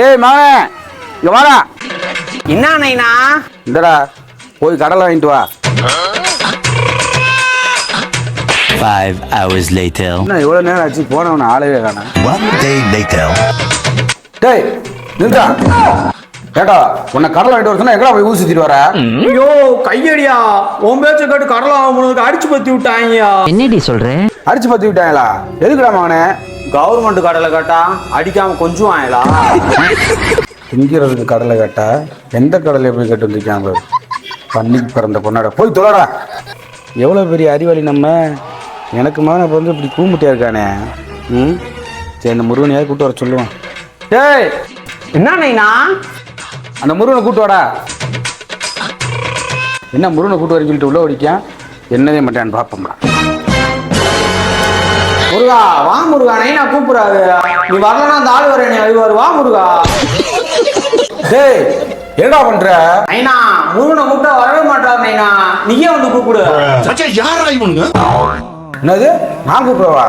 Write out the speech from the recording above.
ஏய் மாவே இங்க வாடா. என்ன நைனா? இந்தடா போய் கடலை வாங்கிட்டு வா. 5 hours later. என்ன இவ்வளவு நேரம் ஆச்சு போனவன ஆளவே காணோம். 1 day later. டேய் நின்றா. ஏடா உன்னை கடலை வாங்கிட்டு வர சொன்னா எங்கடா போய் ஊர் சுத்திட்டு வர? ஐயோ கையடியா, உன் பேச்ச கேட்டு கடலை வாங்க அடிச்சு பத்தி விட்டாங்கயா. என்னடி சொல்ற? அடிச்சு பத்தி விட்டாங்களா? எதுக்குடா மகனே? கவர்மெண்ட் கடலை கேட்டா அடிக்காம கொஞ்சம் ஆயலா. திங்கிறதுக்கு கடலை கேட்டா எந்த கடலையை போய் கேட்டு வந்திருக்காங்க? பன்னிக்கு பிறந்த பொண்ணாட போய் தொலைடா. எவ்வளோ பெரிய அறிவாளி நம்ம. எனக்கு மகன் இப்போ வந்து இப்படி கூமுட்டியா இருக்கானே. சரி அந்த முருகனையாவது கூட்டு வர சொல்லுவான். டேய் என்ன நைனா? அந்த முருகனை கூட்டு வாடா. என்ன முருகனை கூட்டு வரேன்னு சொல்லிட்டு உள்ள ஓடிக்கான். என்னதே மாட்டேன்னு பார்ப்போம்டா. முருகா வா முருகா, நைனா கூப்பிடாது. நீ வரலன்னா அந்த ஆள் வர நீ வருவாரு. வா முருகா. டேய் என்னடா பண்ற? நைனா முருகனை கூப்பிட்டா வரவே மாட்டாரு நைனா, நீயே வந்து கூப்பிடு. என்னது நான் கூப்பிடவா?